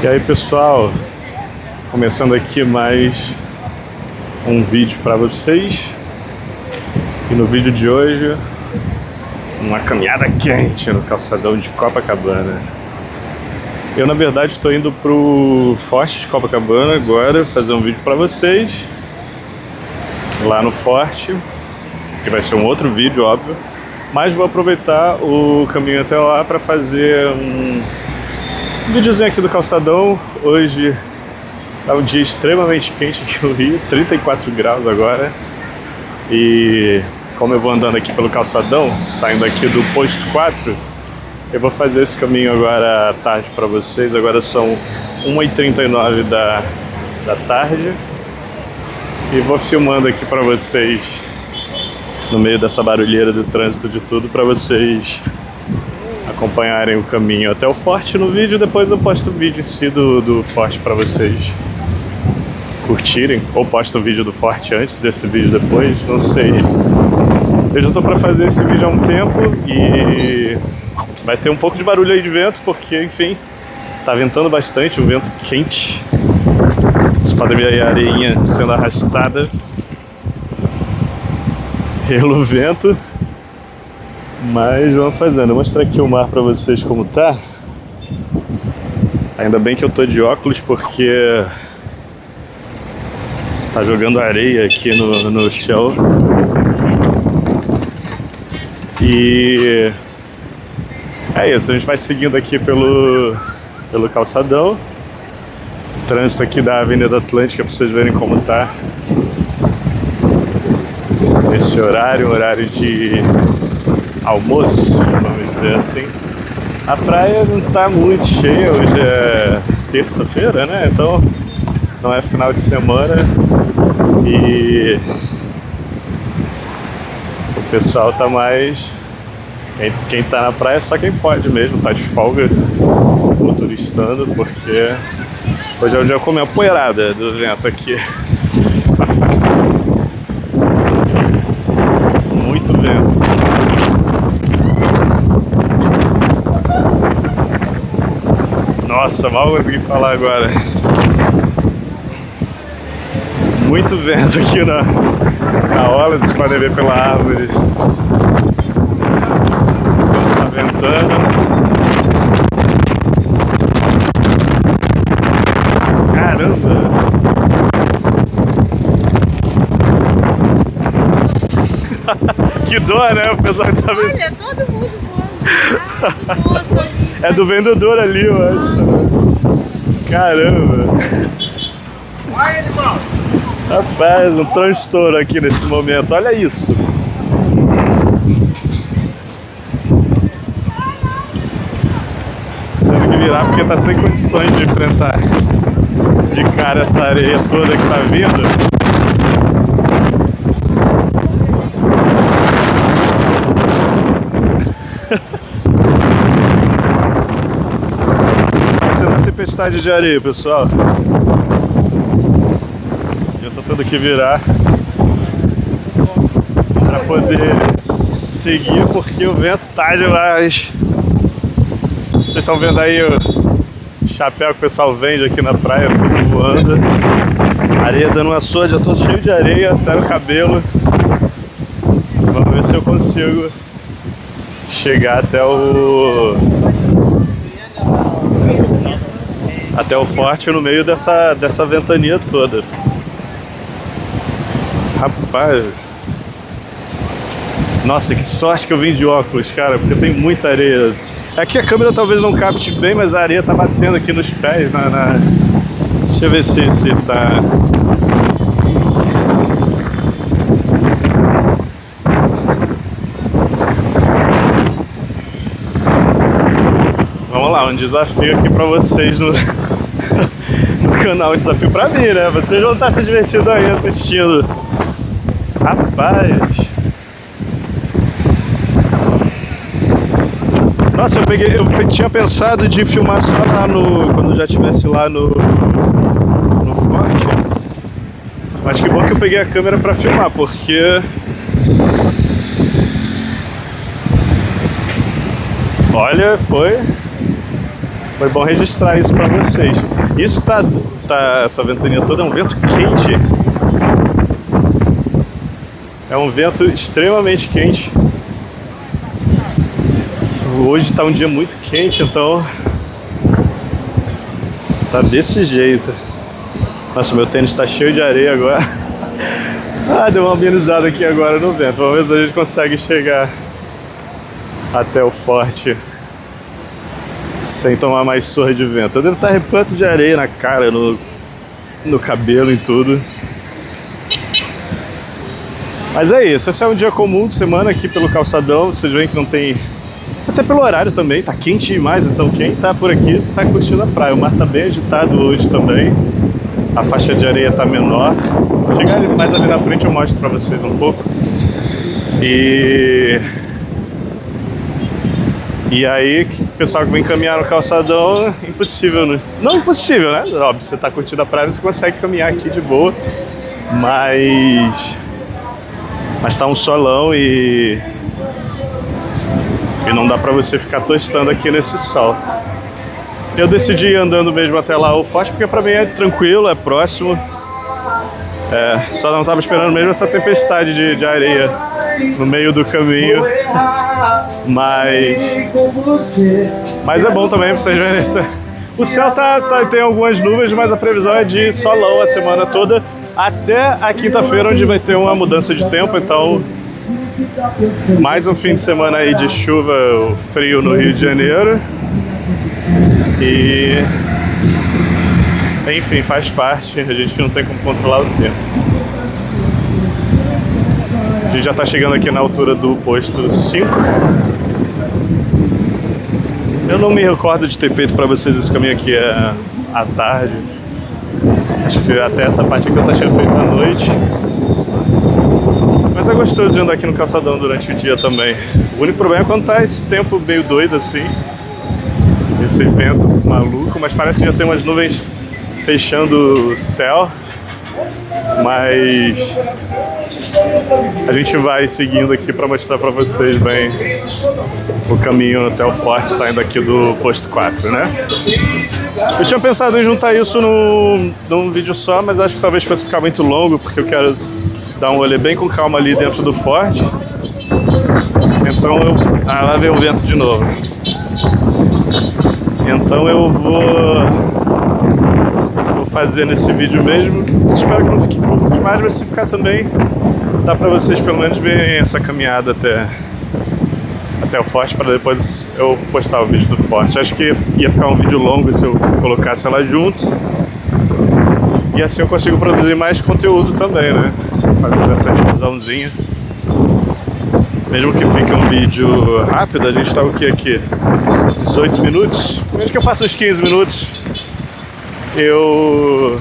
E aí pessoal, começando aqui mais um vídeo para vocês. E no vídeo de hoje, uma caminhada quente no calçadão de Copacabana. Eu na verdade estou indo pro Forte de Copacabana agora fazer um vídeo para vocês lá no Forte, que vai ser um outro vídeo, óbvio, mas vou aproveitar o caminho até lá para fazer um videozinho aqui do calçadão. Hoje tá um dia extremamente quente aqui no Rio, 34 graus agora, e como eu vou andando aqui pelo calçadão, saindo aqui do posto 4, eu vou fazer esse caminho agora à tarde para vocês. Agora são 1h39 da tarde e vou filmando aqui para vocês no meio dessa barulheira do trânsito, de tudo, para vocês acompanharem o caminho até o Forte no vídeo. Depois eu posto o vídeo em si do Forte para vocês curtirem, ou posto o vídeo do Forte antes desse vídeo depois, não sei. Eu já tô para fazer esse vídeo há um tempo e vai ter um pouco de barulho aí de vento, porque enfim, tá ventando bastante, um vento quente. Vocês podem ver aí a areinha sendo arrastada pelo vento. Mas vamos fazendo. Vou mostrar aqui o mar pra vocês como tá. Ainda bem que eu tô de óculos, porque tá jogando areia aqui no chão. E é isso, a gente vai seguindo aqui pelo calçadão. O trânsito aqui da Avenida Atlântica, pra vocês verem como tá esse horário de almoço, vamos dizer assim. A praia não tá muito cheia, hoje é terça-feira, né? Então não é final de semana e o pessoal tá mais... Quem tá na praia é só quem pode mesmo, tá de folga, motoristando, porque hoje é o dia de comer a poeirada do vento aqui. Muito vento. Nossa, mal consegui falar agora. Muito vento aqui na orla, vocês podem ver pela árvore. Tá ventando. Caramba! Que dor, né? O pessoal tá vendo. Olha, todo mundo voando. Nossa, ali. É do vendedor ali, eu acho. Caramba! Rapaz, um transtorno aqui nesse momento. Olha isso! Tendo que virar porque tá sem condições de enfrentar de cara essa areia toda que tá vindo. Tempestade de areia, pessoal. Eu tô tendo que virar para poder seguir, porque o vento tá demais. Vocês estão vendo aí o chapéu que o pessoal vende aqui na praia, tudo voando. Areia dando uma soja, eu tô cheio de areia até no cabelo. Vamos ver se eu consigo chegar até o Forte no meio dessa ventania toda. Rapaz, nossa, que sorte que eu vim de óculos, cara, porque tem muita areia. Aqui a câmera talvez não capte bem, mas a areia tá batendo aqui nos pés. Deixa eu ver se tá... Vamos lá, um desafio aqui pra vocês no canal, um desafio pra mim, né? Vocês vão estar se divertindo aí assistindo. Rapaz! Nossa, eu tinha pensado de filmar só lá quando já estivesse lá no Forte. Mas que bom que eu peguei a câmera pra filmar, porque... Olha, foi foi bom registrar isso para vocês. Isso essa ventania toda é um vento quente. É um vento extremamente quente. Hoje está um dia muito quente, então tá desse jeito. Nossa, meu tênis está cheio de areia agora. Ah, deu uma amenizada aqui agora no vento. Vamos ver se a gente consegue chegar até o forte sem tomar mais surra de vento. Eu devo estar repleto de areia na cara, no cabelo e tudo. Mas é isso, esse é um dia comum de semana aqui pelo calçadão. Vocês veem que não tem... Até pelo horário também, tá quente demais, então quem tá por aqui tá curtindo a praia. O mar tá bem agitado hoje também. A faixa de areia tá menor. Vou chegar mais ali na frente, eu mostro pra vocês um pouco. E aí, o pessoal que vem caminhar no calçadão, impossível, né? Não impossível, né? Óbvio, você tá curtindo a praia, você consegue caminhar aqui de boa. Mas tá um solão e não dá pra você ficar tostando aqui nesse sol. Eu decidi ir andando mesmo até lá o forte, porque pra mim é tranquilo, é próximo. Só não tava esperando mesmo essa tempestade de areia no meio do caminho. Mas é bom também pra vocês verem isso. O céu tem algumas nuvens, mas a previsão é de solão a semana toda, até a quinta-feira, onde vai ter uma mudança de tempo. Então, mais um fim de semana aí de chuva, frio no Rio de Janeiro. E enfim, faz parte, a gente não tem como controlar o tempo. A gente já está chegando aqui na altura do posto 5. Eu não me recordo de ter feito para vocês esse caminho aqui à tarde. Acho que até essa parte aqui eu só tinha feito à noite. Mas é gostoso de andar aqui no calçadão durante o dia também. O único problema é quando tá esse tempo meio doido assim. Esse vento maluco, mas parece que já tem umas nuvens fechando o céu. Mas a gente vai seguindo aqui para mostrar para vocês bem o caminho até o forte, saindo aqui do posto 4, né? Eu tinha pensado em juntar isso num vídeo só, mas acho que talvez fosse ficar muito longo, porque eu quero dar um rolê bem com calma ali dentro do forte. Então lá vem o vento de novo. Então eu vou fazer nesse vídeo mesmo. Espero que não fique curto demais, mas se ficar também, dá pra vocês pelo menos verem essa caminhada até o forte, para depois eu postar o vídeo do forte. Acho que ia ficar um vídeo longo se eu colocasse ela junto. E assim eu consigo produzir mais conteúdo também, né? Fazendo essa divisãozinha. Mesmo que fique um vídeo rápido, a gente tá o que aqui? 18 minutos? Mesmo que eu faça uns 15 minutos, eu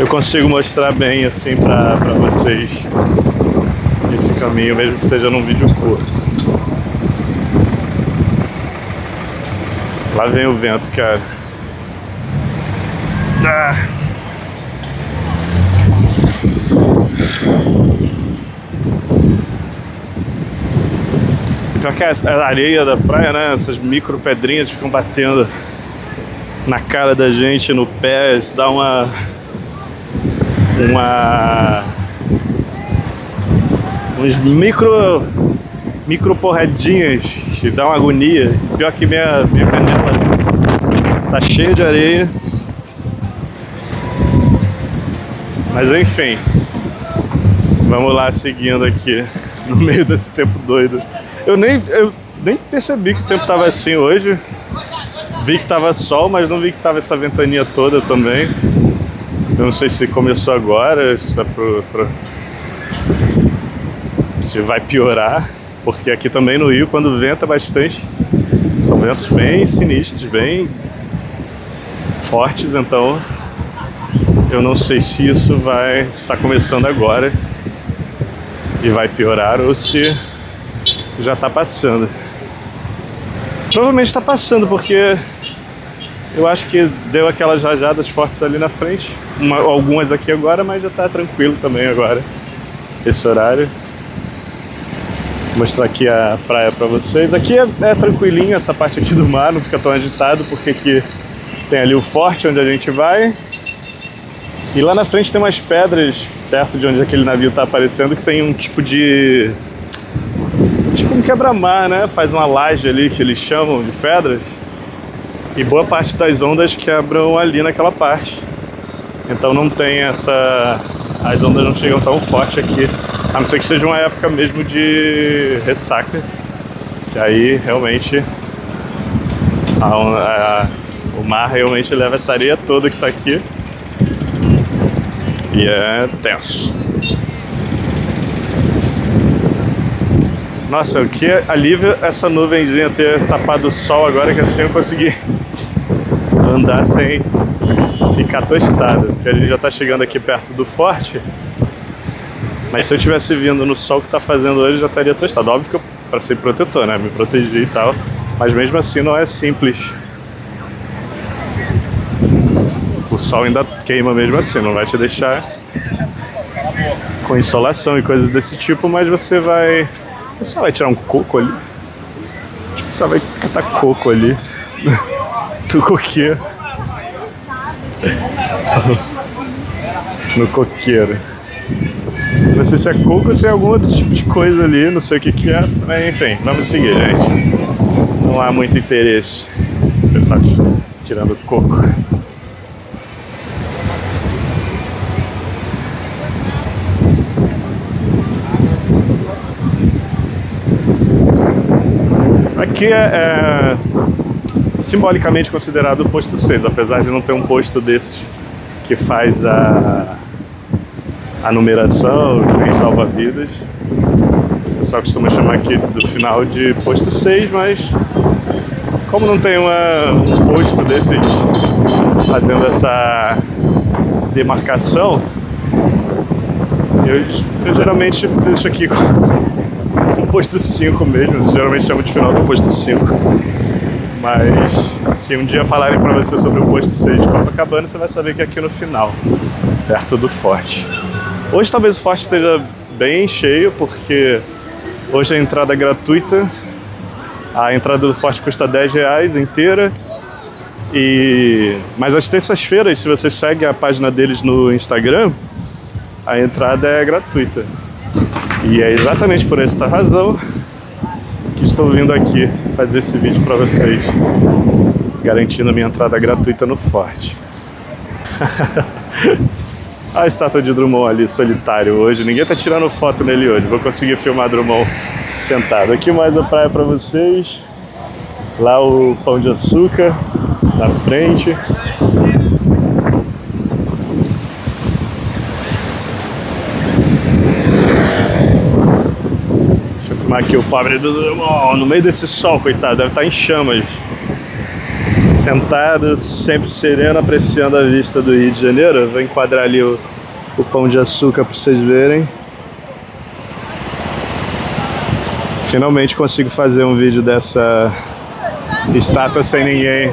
consigo mostrar bem assim pra vocês esse caminho, mesmo que seja num vídeo curto. Lá vem o vento, cara. Pior que a areia da praia, né? Essas micro pedrinhas ficam batendo na cara da gente, no pé. Isso dá uns micro porradinhas que dá uma agonia. Pior que minha canela tá cheia de areia. Mas enfim, vamos lá seguindo aqui no meio desse tempo doido. Eu nem percebi que o tempo tava assim hoje. Vi que tava sol, mas não vi que tava essa ventania toda também. Eu não sei se começou agora, se vai piorar, porque aqui também no Rio, quando venta bastante, são ventos bem sinistros, bem fortes, então eu não sei se isso está começando agora e vai piorar ou se já está passando. Provavelmente está passando, porque eu acho que deu aquelas rajadas fortes ali na frente, algumas aqui agora, mas já está tranquilo também agora, esse horário. Vou mostrar aqui a praia pra vocês. Aqui é tranquilinho, essa parte aqui do mar, não fica tão agitado, porque aqui tem ali o forte onde a gente vai. E lá na frente tem umas pedras, perto de onde aquele navio tá aparecendo, que tem um tipo de... tipo um quebra-mar, né? Faz uma laje ali, que eles chamam de pedras. E boa parte das ondas quebram ali naquela parte. Então não tem essa... as ondas não chegam tão forte aqui. A não ser que seja uma época mesmo de ressaca. Que aí realmente o mar realmente leva essa areia toda que tá aqui. E é tenso. Nossa, o que alivia essa nuvenzinha ter tapado o sol agora, que assim eu consegui andar sem ficar tostado. Porque a gente já tá chegando aqui perto do forte. Mas se eu tivesse vindo no sol que tá fazendo hoje, já estaria tostado. Óbvio que eu passei protetor, né? Me protegi e tal. Mas mesmo assim não é simples. O sol ainda queima mesmo assim, não vai te deixar com insolação e coisas desse tipo, mas você só vai tirar um coco ali. Tipo, só vai catar coco ali no coqueiro. No coqueiro. Não sei se é coco ou se é algum outro tipo de coisa ali, não sei o que é. Mas enfim, vamos seguir, gente. Não há muito interesse. Pessoal tirando coco. Aqui é simbolicamente considerado o posto 6, apesar de não ter um posto desses que faz a numeração, nem salva-vidas. O pessoal costuma chamar aqui do final de posto 6, mas como não tem um posto desses fazendo essa demarcação, eu geralmente deixo aqui com posto 5 mesmo, geralmente chamo de final do posto 5. Mas se um dia falarem pra você sobre o posto 6 de Copacabana, você vai saber que é aqui no final, perto do forte. Hoje talvez o forte esteja bem cheio, porque hoje a entrada é gratuita. A entrada do forte custa R$10 inteira. Mas às terças-feiras, se você segue a página deles no Instagram, a entrada é gratuita. E é exatamente por esta razão que estou vindo aqui fazer esse vídeo para vocês, garantindo a minha entrada gratuita no forte. A estátua de Drummond ali, solitário hoje. Ninguém tá tirando foto nele hoje. Vou conseguir filmar Drummond sentado. Aqui mais a praia para vocês. Lá o Pão de Açúcar na frente. Aqui o pobre do Drummond, no meio desse sol, coitado, deve estar em chamas. Sentado, sempre sereno, apreciando a vista do Rio de Janeiro. Vou enquadrar ali o Pão de Açúcar para vocês verem. Finalmente consigo fazer um vídeo dessa estátua sem ninguém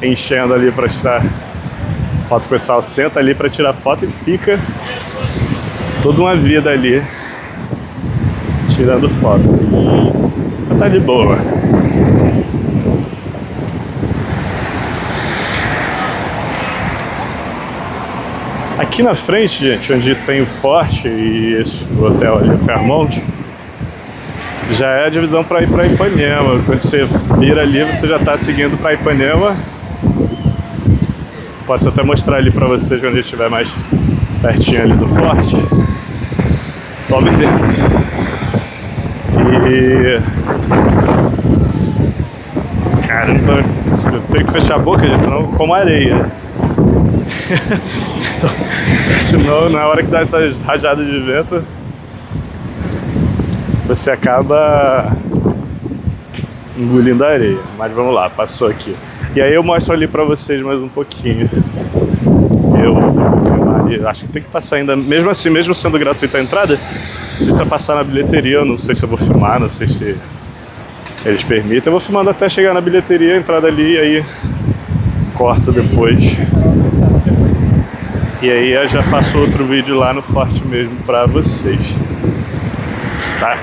enchendo ali para tirar foto. O pessoal senta ali para tirar foto e fica toda uma vida ali tirando foto. Mas tá de boa. Aqui na frente, gente, onde tem o forte e o hotel ali, o Fairmont, já é a divisão para ir para Ipanema. Quando você vira ali, você já está seguindo para Ipanema. Posso até mostrar ali para vocês quando a gente estiver mais pertinho ali do forte. Tome dentro. E... caramba, eu tenho que fechar a boca, gente, senão eu como areia. Então, senão, na hora que dá essas rajadas de vento, você acaba engolindo a areia. Mas vamos lá, passou aqui. E aí eu mostro ali pra vocês mais um pouquinho. Eu vou confirmar ali. Acho que tem que passar ainda, mesmo assim, mesmo sendo gratuita a entrada, precisa passar na bilheteria. Eu não sei se eu vou filmar, não sei se eles permitem. Eu vou filmando até chegar na bilheteria, a entrada ali, e aí corto depois. E aí eu já faço outro vídeo lá no forte mesmo pra vocês. Tá?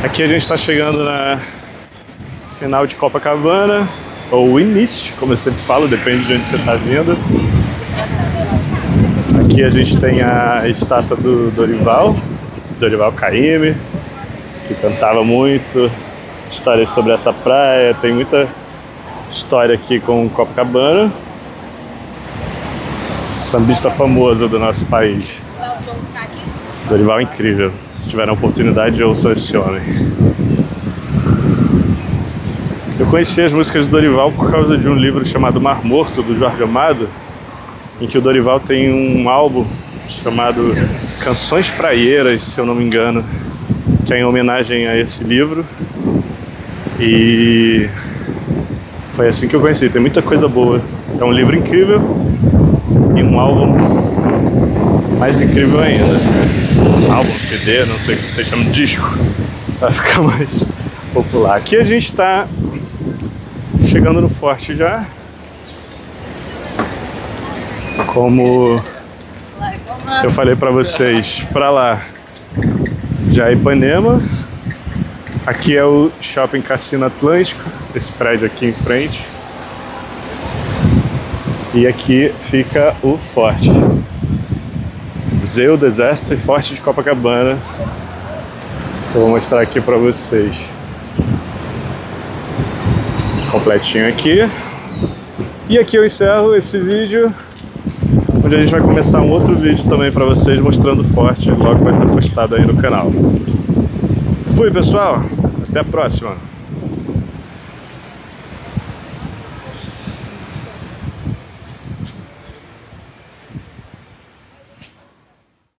Aqui a gente está chegando na final de Copacabana, ou início, como eu sempre falo, depende de onde você está vindo. Aqui a gente tem a estátua do Dorival Caymmi, que cantava muito, histórias sobre essa praia, tem muita história aqui com Copacabana. Sambista famoso do nosso país. Dorival é incrível, se tiver a oportunidade ouça esse homem. Eu conheci as músicas do Dorival por causa de um livro chamado Mar Morto, do Jorge Amado, em que o Dorival tem um álbum chamado Canções Praieiras, se eu não me engano, que é em homenagem a esse livro. E foi assim que eu conheci, tem muita coisa boa. É um livro incrível e um álbum mais incrível ainda. Álbum, CD, não sei o que vocês chamam de disco, para ficar mais popular. Aqui a gente está chegando no forte já. Como eu falei para vocês, para lá já é Ipanema. Aqui é o Shopping Cassino Atlântico, esse prédio aqui em frente. E aqui fica o forte. Museu do Exército e Forte de Copacabana. Eu vou mostrar aqui para vocês. Completinho aqui. E aqui eu encerro esse vídeo, onde a gente vai começar um outro vídeo também para vocês mostrando o forte. Logo vai estar postado aí no canal. Fui, pessoal! Até a próxima!